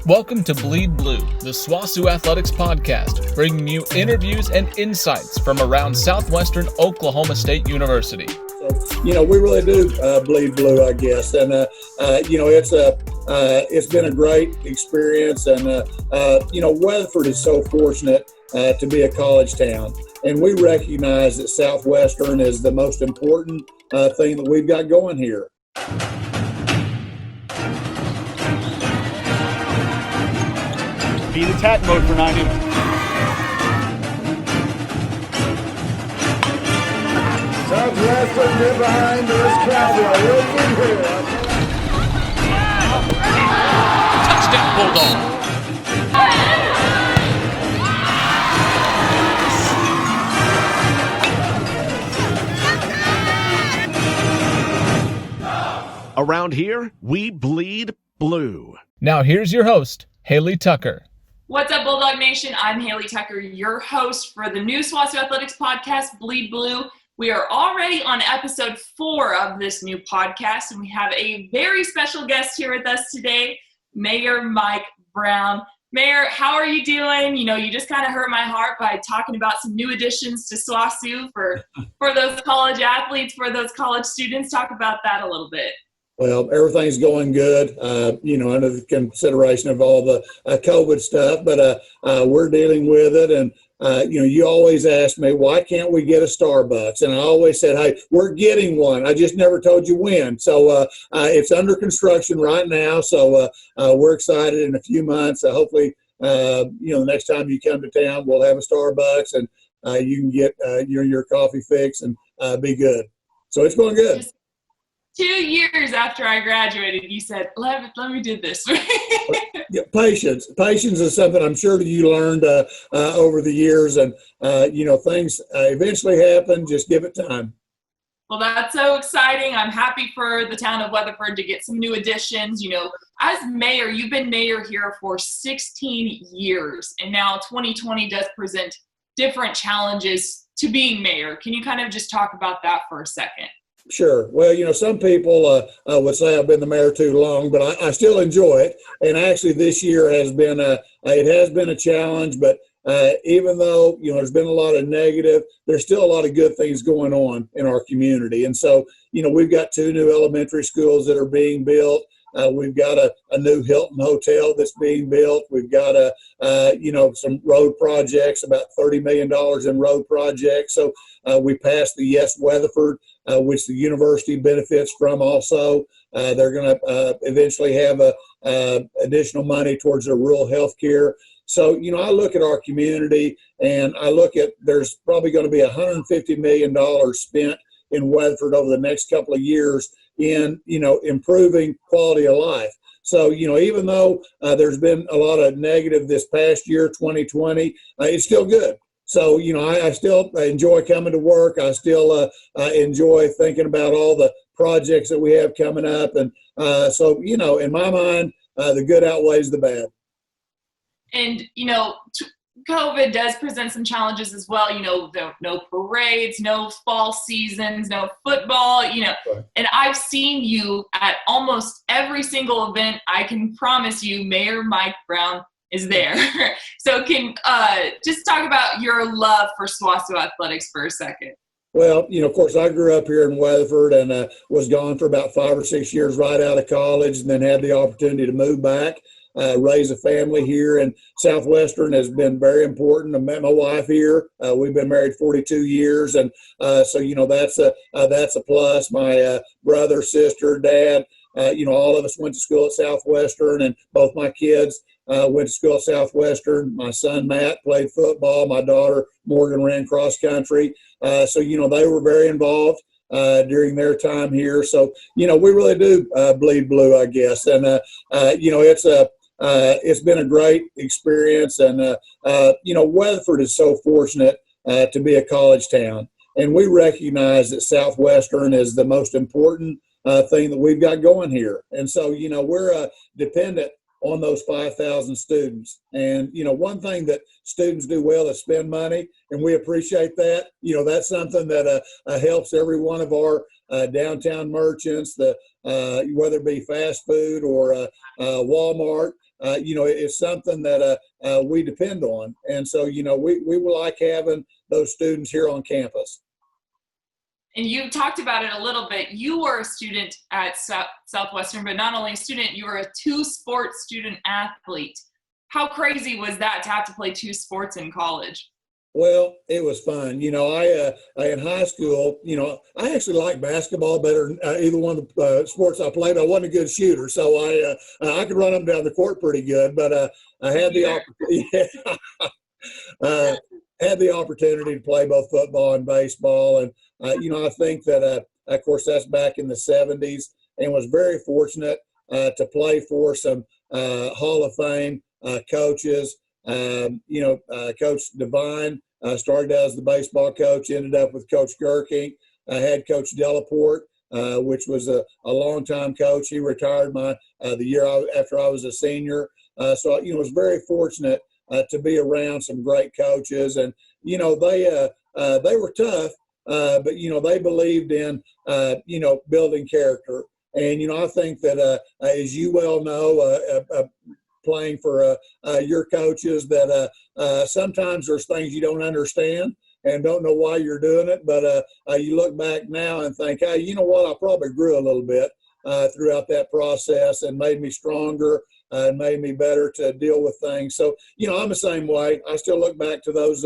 Welcome to Bleed Blue, the SWOSU Athletics podcast, bringing you interviews and insights from around Southwestern Oklahoma State University. We really do bleed blue, I guess, and it's been a great experience, and Weatherford is so fortunate to be a college town, and we recognize that Southwestern is the most important thing that we've got going here. Be in attack mode for 9 innings. Southwestern, get behind this cowboy. Looking here. Touchdown, Bulldog. Around here, we bleed blue. Now here's your host, Haley Tucker. What's up, Bulldog Nation? I'm Haley Tucker, your host for the new SWOSU Athletics podcast, Bleed Blue. We are already on episode 4 of this new podcast, and we have a very special guest here with us today, Mayor Mike Brown. Mayor, how are you doing? You just kind of hurt my heart by talking about some new additions to SWOSU for those college athletes, for those college students. Talk about that a little bit. Well, everything's going good, under the consideration of all the COVID stuff, but we're dealing with it. And, you always ask me, why can't we get a Starbucks? And I always said, hey, we're getting one. I just never told you when. So it's under construction right now. So we're excited in a few months. Hopefully, the next time you come to town, we'll have a Starbucks and you can get your coffee fix and be good. So it's going good. 2 years after I graduated, you said, let me do this. Yeah, patience is something I'm sure that you learned over the years, and things eventually happen. Just give it time. Well, that's so exciting. I'm happy for the town of Weatherford to get some new additions. As mayor, you've been mayor here for 16 years, and now 2020 does present different challenges to being mayor. Can you kind of just talk about that for a second? Sure. Well, some people would say I've been the mayor too long, but I still enjoy it. And actually, this year has been a challenge. But even though there's been a lot of negative, there's still a lot of good things going on in our community. And so we've got 2 new elementary schools that are being built. We've got a new Hilton hotel that's being built. We've got some road projects, about $30 million in road projects. So we passed the Yes Weatherford, which the university benefits from also. They're going to eventually have additional money towards their rural health care. So, I look at our community and I look at there's probably going to be $150 million spent in Weatherford over the next couple of years in, improving quality of life. So, even though there's been a lot of negative this past year, 2020, it's still good. So, I still enjoy coming to work. I still enjoy thinking about all the projects that we have coming up. And so, in my mind, the good outweighs the bad. And, COVID does present some challenges as well. No parades, no fall seasons, no football, Right. And I've seen you at almost every single event. I can promise you Mayor Mike Brown is there. So can just talk about your love for SWOSU athletics for a second. Well, of course, I grew up here in Weatherford and was gone for about 5 or 6 years right out of college, and then had the opportunity to move back. Raise a family here, and Southwestern has been very important. I met my wife here. We've been married 42 years, and so that's a plus. My brother, sister, dad, all of us went to school at Southwestern, and both my kids went to school at Southwestern. My son Matt played football. My daughter Morgan ran cross country. So they were very involved during their time here. So we really do bleed blue, I guess, and it's been a great experience, and Weatherford is so fortunate to be a college town, and we recognize that Southwestern is the most important thing that we've got going here, and so we're dependent on those 5,000 students. And one thing that students do well is spend money, and we appreciate that. That's something that helps every one of our downtown merchants, whether it be fast food or Walmart. it's something that we depend on. And so, we like having those students here on campus. And you talked about it a little bit. You were a student at Southwestern, but not only a student, you were a two-sport student athlete. How crazy was that to have to play two sports in college? Well, it was fun. I in high school, I actually liked basketball better than either one of the sports I played. I wasn't a good shooter, so I could run up and down the court pretty good. But I had the opportunity. Had the opportunity to play both football and baseball, and I think that of course that's back in the 70s, and was very fortunate to play for some Hall of Fame coaches. Coach Devine started out as the baseball coach, ended up with Coach Gerking. I had Coach Delaporte, which was a longtime coach. He retired the year after I was a senior. So was very fortunate to be around some great coaches, and they were tough, but they believed in building character. And I think that as you well know, playing for your coaches, that sometimes there's things you don't understand and don't know why you're doing it, but you look back now and think, hey, you know what, I probably grew a little bit throughout that process, and made me stronger and made me better to deal with things. So, I'm the same way. I still look back to those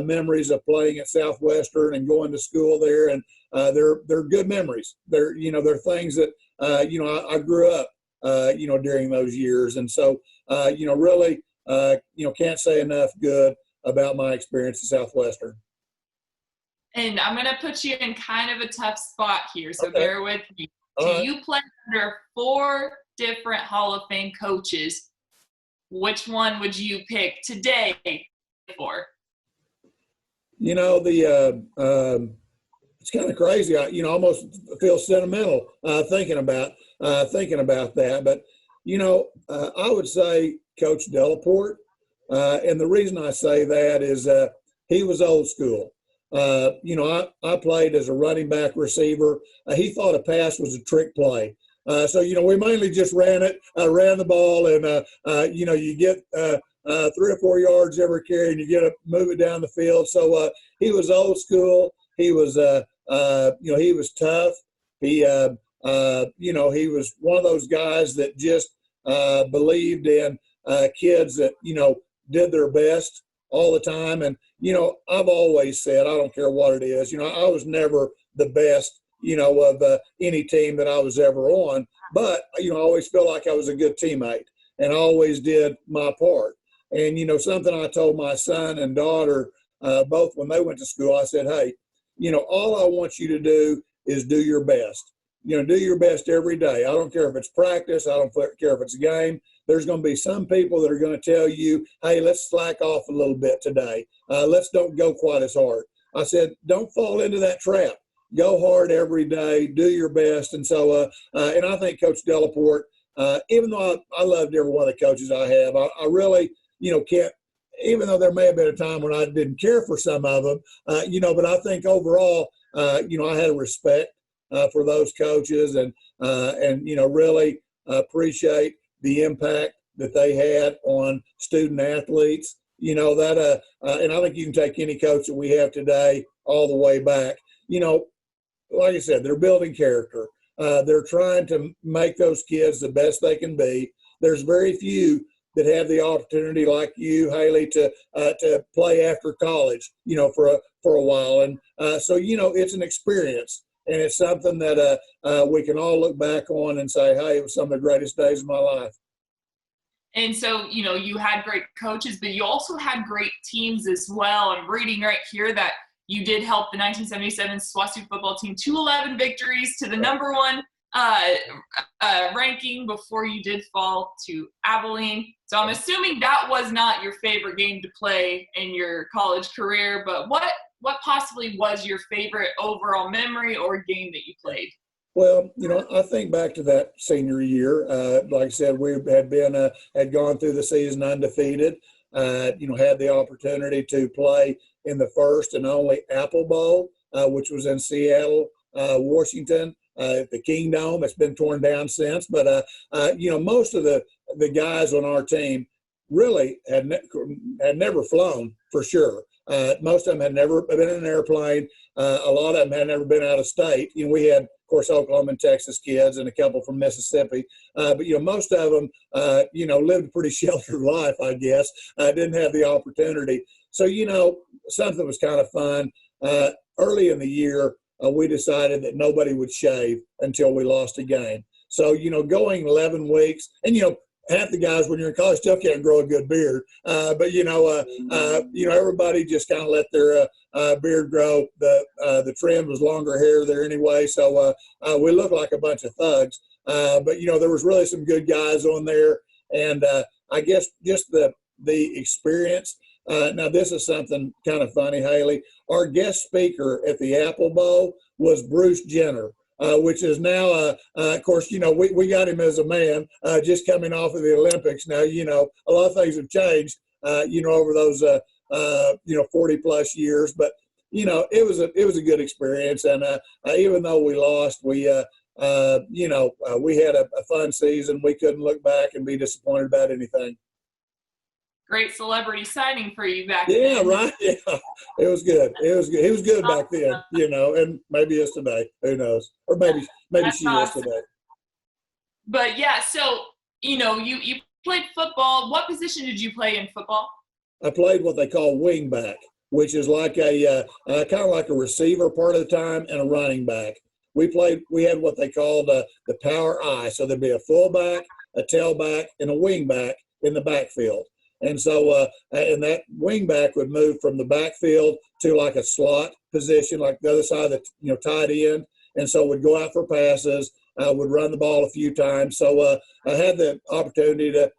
memories of playing at Southwestern and going to school there, and they're good memories. They're things that I grew up during those years, and so really can't say enough good about my experience at Southwestern. And I'm going to put you in kind of a tough spot here, so Okay. Bear with me. So you played under 4 different Hall of Fame coaches. Which one would you pick today for? It's kind of crazy. I almost feel sentimental thinking about that. But I would say Coach Delaporte, and the reason I say that is he was old school. I played as a running back receiver. He thought a pass was a trick play. So we mainly just ran the ball, and you get 3 or 4 yards every carry, and you get to move it down the field. So he was old school. He was he was tough. He he was one of those guys that just believed in kids that did their best all the time. And I've always said, I don't care what it is. I was never the best of any team that I was ever on, but I always felt like I was a good teammate, and I always did my part. And something I told my son and daughter both when they went to school, I said, hey, all I want you to do is do your best. Do your best every day. I don't care if it's practice. I don't care if it's a game. There's going to be some people that are going to tell you, hey, let's slack off a little bit today. Let's don't go quite as hard. I said, don't fall into that trap. Go hard every day. Do your best. And so, and I think Coach Delaporte, even though I loved every one of the coaches I have, I really, can't, even though there may have been a time when I didn't care for some of them, but I think overall, I had a respect for those coaches, and really appreciate the impact that they had on student athletes. And I think you can take any coach that we have today all the way back. Like I said, they're building character. They're trying to make those kids the best they can be. There's very few that have the opportunity like you, Haley, to play after college, for a while. And so, it's an experience. And it's something that we can all look back on and say, hey, it was some of the greatest days of my life. And so, you had great coaches, but you also had great teams as well. I'm reading right here that you did help the 1977 SWOSU football team to 11 victories to the number 1 ranking before you did fall to Abilene. So I'm assuming that was not your favorite game to play in your college career, but what possibly was your favorite overall memory or game that you played? Well, I think back to that senior year. Like I said, we had gone through the season undefeated. Had the opportunity to play in the first and only Apple Bowl, which was in Seattle, Washington, at the Kingdome. It's been torn down since, but most of the the guys on our team really had never flown for sure. Most of them had never been in an airplane. A lot of them had never been out of state. We had, of course, Oklahoma and Texas kids and a couple from Mississippi. But, most of them, lived a pretty sheltered life, I guess. Didn't have the opportunity. So, something was kind of fun. Early in the year, we decided that nobody would shave until we lost a game. So, going 11 weeks, and, half the guys when you're in college still can't grow a good beard. But everybody just kind of let their beard grow. The trend was longer hair there anyway. So we looked like a bunch of thugs. But, there was really some good guys on there. And I guess just the experience. Now, this is something kind of funny, Haley. Our guest speaker at the Apple Bowl was Bruce Jenner. Which is now, of course, we got him as a man, just coming off of the Olympics. Now, a lot of things have changed, over those, 40 plus years. But, it was a good experience. And even though we lost, we had a fun season. We couldn't look back and be disappointed about anything. Great celebrity signing for you back then. then. Right. Yeah, it was good. He was good back then, and maybe it's today. Who knows? Or maybe she is today. But yeah, so you played football. What position did you play in football? I played what they call wing back, which is like a kind of like a receiver part of the time and a running back. We had what they called the power I. So there'd be a fullback, a tailback, and a wing back in the backfield. And so, and that wing back would move from the backfield to like a slot position, like the other side of the, tight end. And so would go out for passes, would run the ball a few times. So I had the opportunity to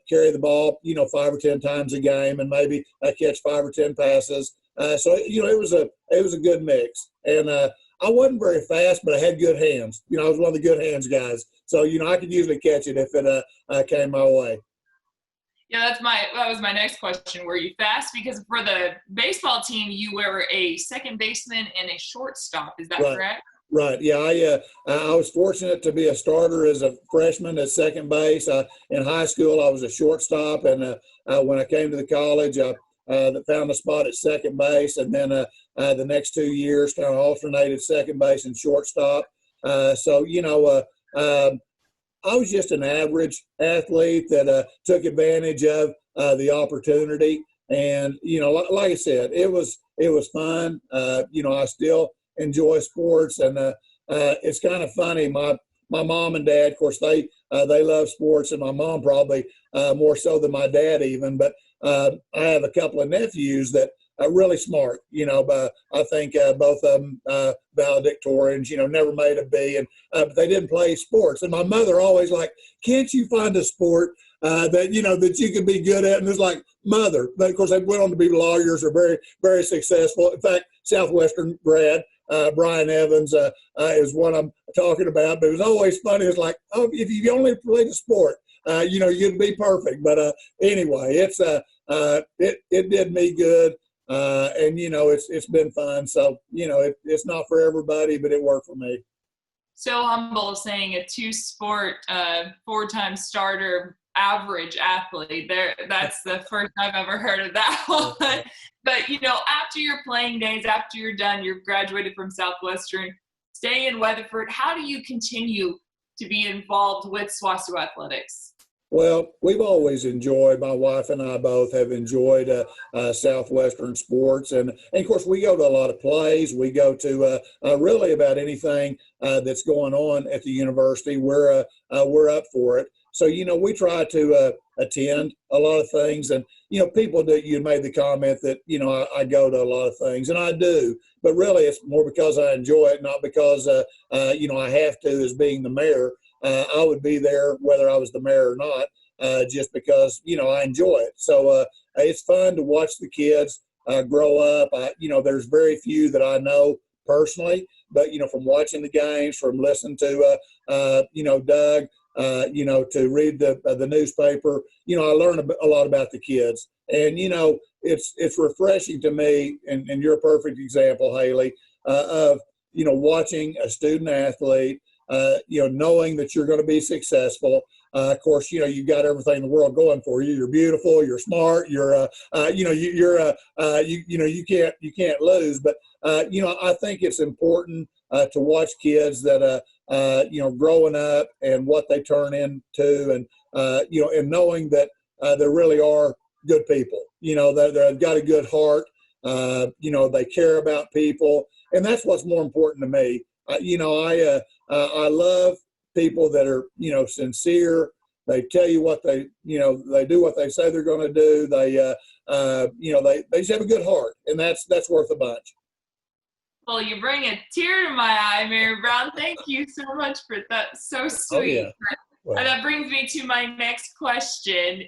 carry the ball, 5 or 10 times a game, and maybe catch 5 or 10 passes. So it was a good mix. And I wasn't very fast, but I had good hands. I was one of the good hands guys. So I could usually catch it if it came my way. Yeah, that was my next question. Were you fast? Because for the baseball team, you were a second baseman and a shortstop. Is that correct? Right. Yeah, I was fortunate to be a starter as a freshman at second base. In high school, I was a shortstop, and when I came to the college, I found a spot at second base, and then the next 2 years kind of alternated second base and shortstop. I was just an average athlete that took advantage of the opportunity. And, like I said, it was fun. I still enjoy sports. And it's kind of funny. My mom and dad, of course, they love sports, and my mom probably more so than my dad even. But I have a couple of nephews that are really smart, but I think both of them valedictorians, never made a B, and but they didn't play sports. And my mother always like, can't you find a sport that you can be good at? And it's like, mother. But of course, they went on to be lawyers, or very, very successful. In fact, Southwestern grad Brian Evans is what I'm talking about. But it was always funny. It's like, oh, if you only played a sport, you'd be perfect. But anyway, it did me good. And it's been fun. So, it's not for everybody, but it worked for me. So humble, saying a two-sport, 4-time starter, average athlete. That's the first I've ever heard of that one. But after your playing days, after you're done, you've graduated from Southwestern, staying in Weatherford, how do you continue to be involved with SWOSU athletics? Well, we've always enjoyed, my wife and I both have enjoyed Southwestern sports. And of course, we go to a lot of plays. We go to really about anything that's going on at the university. We're up for it. So, we try to attend a lot of things. And, people that you made the comment that, I go to a lot of things, and I do. But really, it's more because I enjoy it, not because, I have to as being the mayor. I would be there whether I was the mayor or not, just because, I enjoy it. So it's fun to watch the kids grow up. There's very few that I know personally, but, from watching the games, from listening to, Doug, to read the newspaper, I learn a lot about the kids. And, it's refreshing to me, and you're a perfect example, Haley, of, watching a student athlete knowing that you're going to be successful. Of course, you've got everything in the world going for you. You're beautiful. You're smart. You can't lose. But I think it's important to watch kids that growing up and what they turn into, and and knowing that they really are good people. They've got a good heart. They care about people, and that's what's more important to me. I love people that are, sincere. They tell you what they do what they say they're going to do. They just have a good heart, and that's worth a bunch. Well, you bring a tear to my eye, Mayor Brown. Thank you so much for that. So sweet. Oh, yeah. Well, and that brings me to my next question.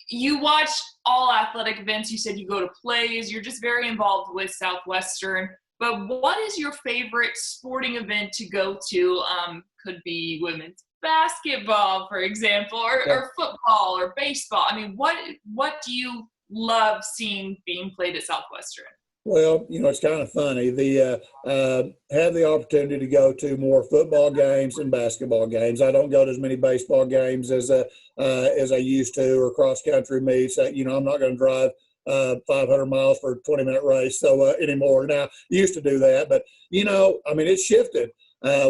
You watch all athletic events. You said you go to plays. You're just very involved with Southwestern. But what is your favorite sporting event to go to? Could be women's basketball, for example, or football or baseball. I mean, what do you love seeing being played at Southwestern? Well, it's kind of funny. Have the opportunity to go to more football games and basketball games. I don't go to as many baseball games as I used to, or cross country meets. I'm not going to drive 500 miles for a 20-minute race anymore. Now, used to do that, but it's shifted.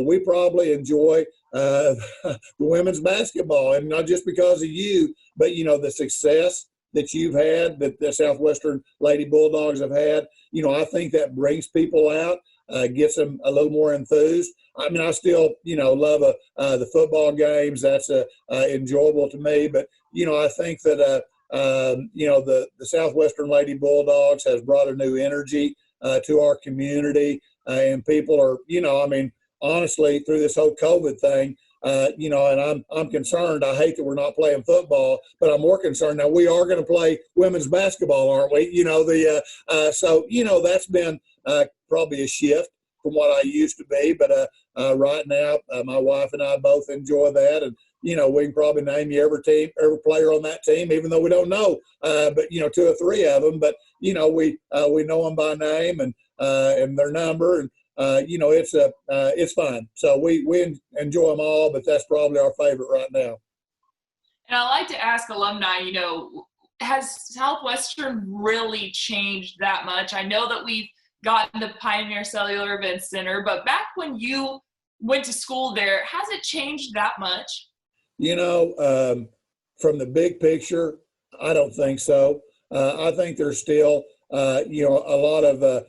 We probably enjoy the women's basketball, and not just because of you, but the success that you've had, that the Southwestern Lady Bulldogs have had. I think that brings people out, gets them a little more enthused. I still, love the football games. That's enjoyable to me. But, I think that, the Southwestern Lady Bulldogs has brought a new energy to our community. And people are, honestly, through this whole COVID thing, and I'm concerned. I hate that we're not playing football, but I'm more concerned now. We are going to play women's basketball, aren't we? So that's been probably a shift from what I used to be. But right now, my wife and I both enjoy that, and we can probably name you every player on that team, even though we don't know. But 2 or 3 of them. But we know them by name and their number, and it's fun. So we enjoy them all, but that's probably our favorite right now. And I like to ask alumni, has Southwestern really changed that much? I know that we've gotten the Pioneer Cellular Events Center, but back when you went to school there, has it changed that much? From the big picture, I don't think so. I think there's still a lot of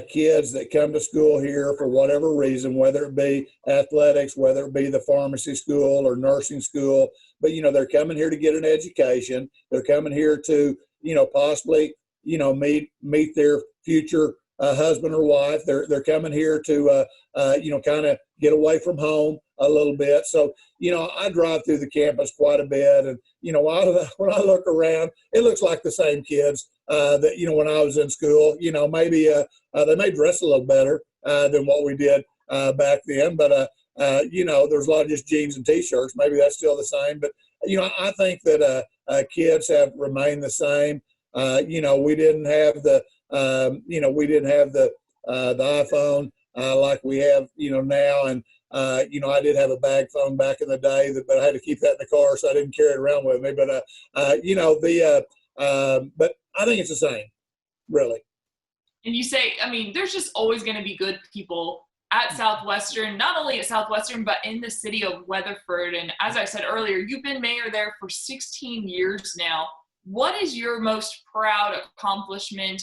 kids that come to school here for whatever reason, whether it be athletics, whether it be the pharmacy school or nursing school. But, they're coming here to get an education. They're coming here to, possibly, meet their future husband or wife. They're coming here to, kind of get away from home a little bit. So, I drive through the campus quite a bit. And, when I look around, it looks like the same kids that, when I was in school. Maybe they may dress a little better than what we did back then. But, there's a lot of just jeans and T-shirts. Maybe that's still the same. But, I think that kids have remained the same. We didn't have the iPhone like we have, now. And, I did have a bag phone back in the day, but I had to keep that in the car, so I didn't carry it around with me. But, but I think it's the same, really. And you say, there's just always going to be good people at Southwestern, not only at Southwestern, but in the city of Weatherford. And as I said earlier, you've been mayor there for 16 years now. What is your most proud accomplishment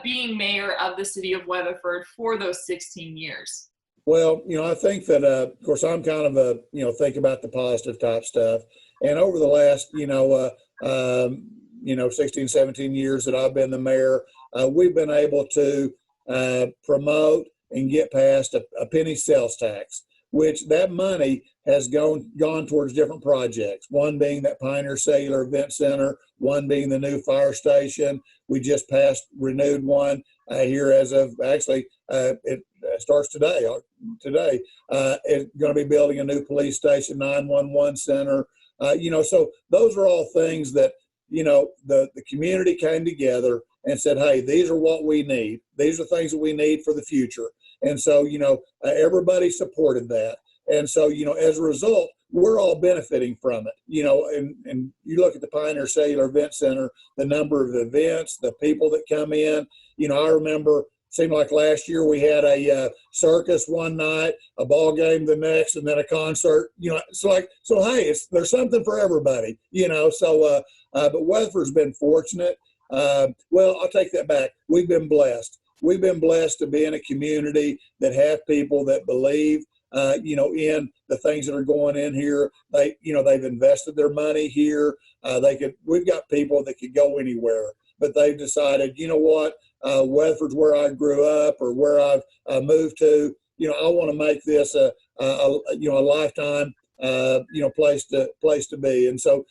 being mayor of the city of Weatherford for those 16 years? Well, I think that, of course, I'm kind of think about the positive type stuff. And over the last, 16, 17 years that I've been the mayor, we've been able to promote and get past a penny sales tax, which that money has gone towards different projects, one being that Pioneer Cellular Event Center, one being the new fire station. We just renewed one here as of, actually, it starts today. It's going to be building a new police station, 911 center. So those are all things that, the community came together and said, hey, these are what we need. These are things that we need for the future. And so, everybody supported that. And so, as a result, we're all benefiting from it, and you look at the Pioneer Cellular Event Center, the number of events, the people that come in. I remember, seemed like last year we had a circus one night, a ball game the next, and then a concert. So hey, there's something for everybody. But Weatherford's been fortunate. Well, I'll take that back. We've been blessed. We've been blessed to be in a community that have people that believe, in the things that are going in here. They've invested their money here. We've got people that could go anywhere, but they've decided, you know what, Weatherford's where I grew up or where I've moved to. I want to make this a lifetime, place to be. And so,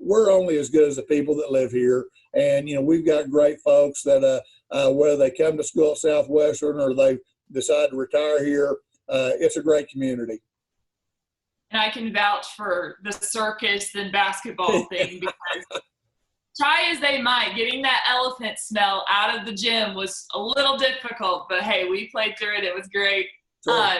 we're only as good as the people that live here. And, we've got great folks that, whether they come to school at Southwestern or they decide to retire here, it's a great community. And I can vouch for the circus and basketball thing because try as they might, getting that elephant smell out of the gym was a little difficult. But, hey, we played through it. It was great. Sure.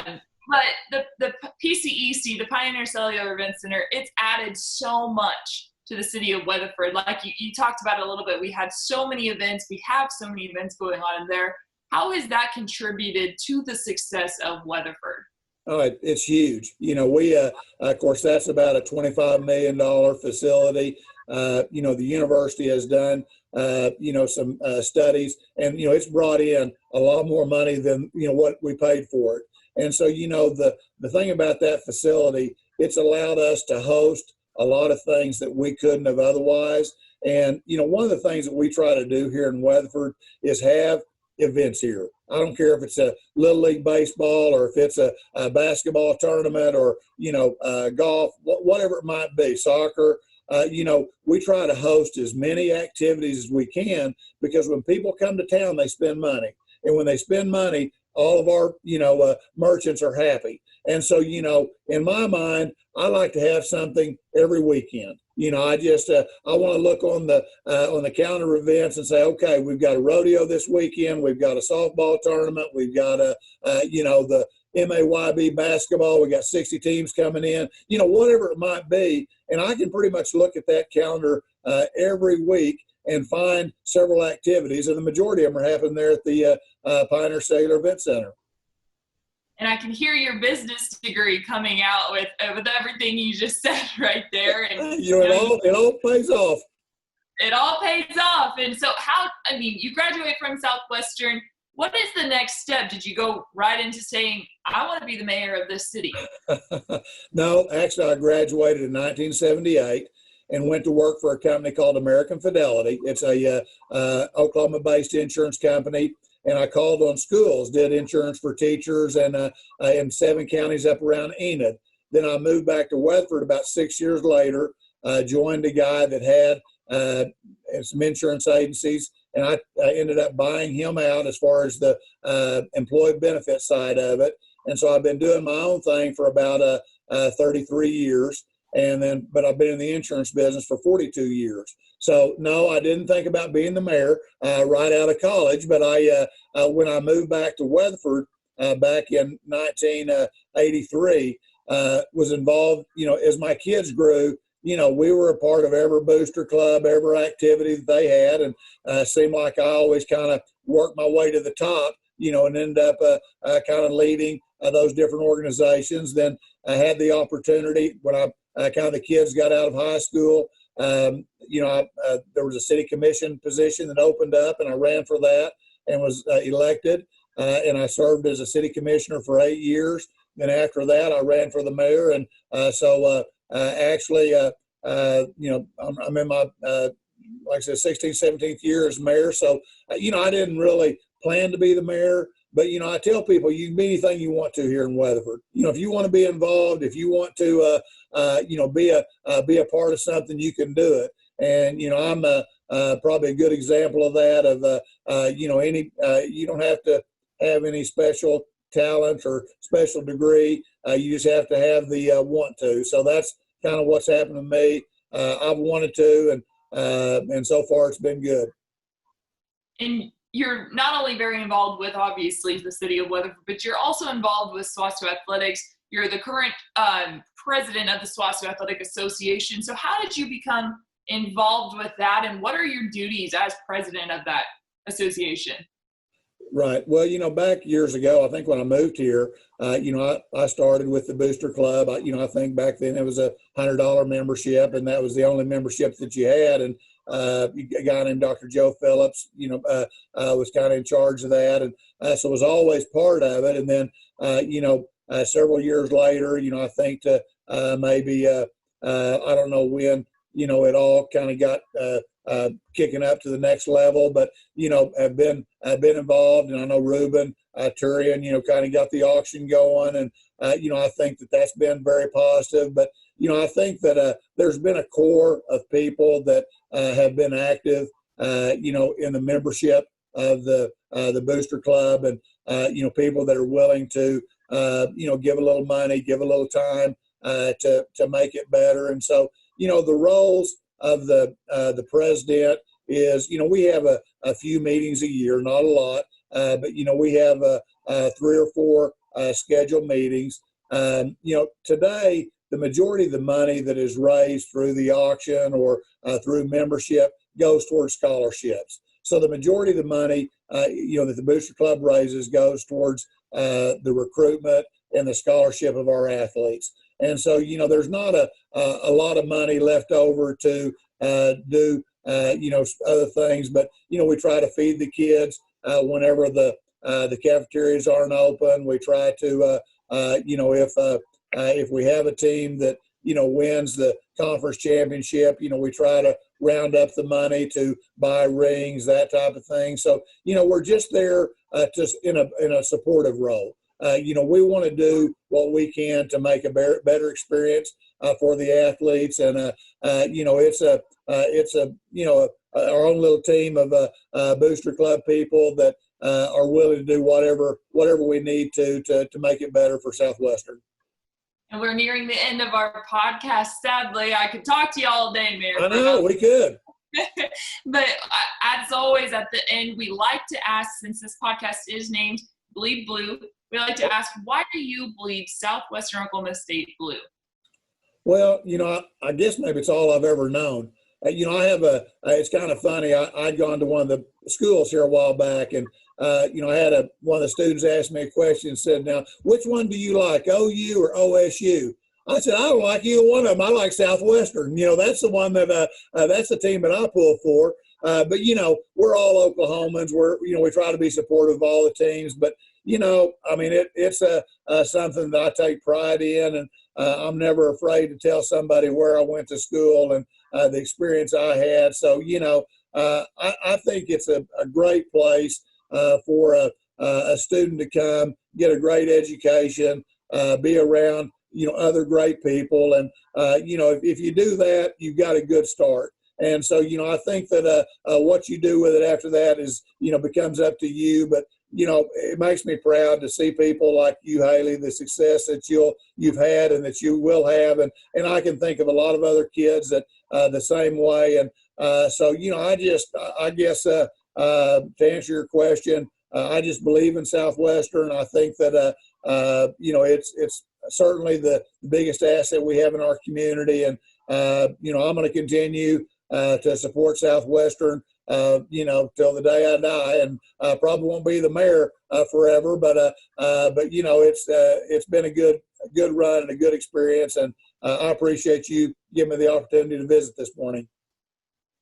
But the PCEC, the Pioneer Cellular Event Center, it's added so much to the city of Weatherford. Like you talked about it a little bit. We had so many events. We have so many events going on in there. How has that contributed to the success of Weatherford? Oh, it's huge. We, of course, that's about a $25 million facility. The university has done, some studies, and, it's brought in a lot more money than, what we paid for it. And so, the thing about that facility, it's allowed us to host a lot of things that we couldn't have otherwise. And, one of the things that we try to do here in Weatherford is have events here. I don't care if it's a Little League baseball or if it's a basketball tournament or, golf, whatever it might be, soccer. We try to host as many activities as we can because when people come to town, they spend money. And when they spend money, all of our, merchants are happy. And so, in my mind, I like to have something every weekend. I want to look on the calendar of events and say, okay, we've got a rodeo this weekend. We've got a softball tournament. We've got the MAYB basketball. We got 60 teams coming in, whatever it might be. And I can pretty much look at that calendar every week and find several activities. And the majority of them are happening there at the Pioneer Cellular Event Center. And I can hear your business degree coming out with everything you just said right there. And it all pays off. It all pays off. And so you graduate from Southwestern. What is the next step? Did you go right into saying, I want to be the mayor of this city? No, actually, I graduated in 1978 and went to work for a company called American Fidelity. It's a Oklahoma-based insurance company. And I called on schools, did insurance for teachers and in 7 counties up around Enid. Then I moved back to Weatherford about 6 years later, joined a guy that had some insurance agencies, and I ended up buying him out as far as the employee benefit side of it. And so I've been doing my own thing for about 33 years. But I've been in the insurance business for 42 years. So no, I didn't think about being the mayor right out of college. But when I moved back to Weatherford back in 1983, was involved. As my kids grew, we were a part of every booster club, every activity that they had, and seemed like I always kind of worked my way to the top. And ended up kind of leading those different organizations. Then I had the opportunity when kind of the kids got out of high school. There was a city commission position that opened up, and I ran for that and was elected. And I served as a city commissioner for 8 years. Then after that, I ran for the mayor. And I'm in my, like I said, 16th, 17th year as mayor. So, I didn't really plan to be the mayor. But, I tell people you can be anything you want to here in Weatherford. If you want to be involved, if you want to, be a part of something, you can do it. And, I'm probably a good example of that you don't have to have any special talent or special degree. You just have to have the want to. So that's kind of what's happened to me. I've wanted to, and so far it's been good. And you're not only very involved with, obviously, the city of Weatherford, but you're also involved with SWOSU Athletics. You're the current president of the SWOSU Athletic Association. So how did you become involved with that, and what are your duties as president of that association? Right. Well, back years ago, I think when I moved here, I started with the Booster Club. I think back then it was a $100 membership, and that was the only membership that you had. And a guy named Dr. Joe Phillips, was kind of in charge of that, and so was always part of it. And then, several years later, I think to maybe I don't know when, it all kind of got kicking up to the next level, but I've been involved, and I know Ruben Turian, kind of got the auction going, and I think that's been very positive. But I think that there's been a core of people that have been active, in the membership of the Booster Club, and people that are willing to give a little money, give a little time to make it better. And so the roles of the president is, we have a few meetings a year, not a lot, but we have 3 or 4 scheduled meetings. Today, the majority of the money that is raised through the auction or through membership goes towards scholarships. So the majority of the money, that the Booster Club raises goes towards the recruitment and the scholarship of our athletes. And so, there's not a lot of money left over to do, other things. But, we try to feed the kids whenever the cafeterias aren't open. We try to, if we have a team that, wins the conference championship, we try to round up the money to buy rings, that type of thing. So, we're just there just in a supportive role. We want to do what we can to make a better experience for the athletes, and it's our own little team of Booster Club people that are willing to do whatever we need to make it better for Southwestern. And we're nearing the end of our podcast. Sadly, I could talk to you all day, Mayor. I know, we could. But as always, at the end, we like to ask, since this podcast is named Bleed Blue, we like to ask, why do you bleed Southwestern Oklahoma State blue? Well, I guess maybe it's all I've ever known. I have it's kind of funny. I'd gone to one of the schools here a while back, and I had one of the students ask me a question and said, "Now, which one do you like, OU or OSU?" I said, "I don't like either one of them. I like Southwestern. That's the one that that's the team that I pull for." But we're all Oklahomans. We try to be supportive of all the teams. But it's something that I take pride in, and I'm never afraid to tell somebody where I went to school and the experience I had. So I think it's a great place for a student to come, get a great education, be around other great people, and if you do that, you've got a good start. And so I think that what you do with it after that is becomes up to you. But it makes me proud to see people like you, Haley, the success that you've had and that you will have, and I can think of a lot of other kids that the same way. And so I guess to answer your question, I just believe in Southwestern. I think that it's certainly the biggest asset we have in our community, and I'm going to continue to support Southwestern till the day I die, and probably won't be the mayor forever, but it's been a good run and a good experience, and I appreciate you giving me the opportunity to visit this morning.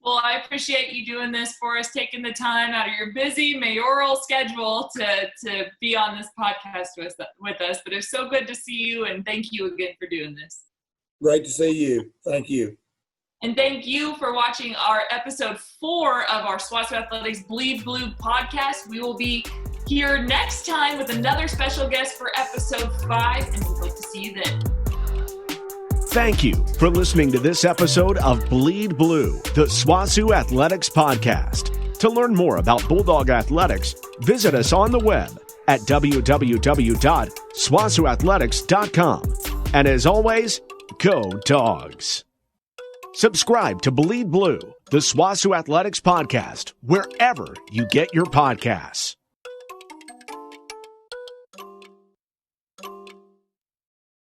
Well, I appreciate you doing this for us, taking the time out of your busy mayoral schedule to be on this podcast with us. But it's so good to see you, and thank you again for doing this. Great to see you. Thank you. And thank you for watching our episode 4 of our SWOSU Athletics Bleed Blue podcast. We will be here next time with another special guest for episode 5, and we hope to see you then. Thank you for listening to this episode of Bleed Blue, the SWOSU Athletics podcast. To learn more about Bulldog Athletics, visit us on the web at www.swosuathletics.com. And as always, go Dogs. Subscribe to Bleed Blue, the SWOSU Athletics podcast, wherever you get your podcasts.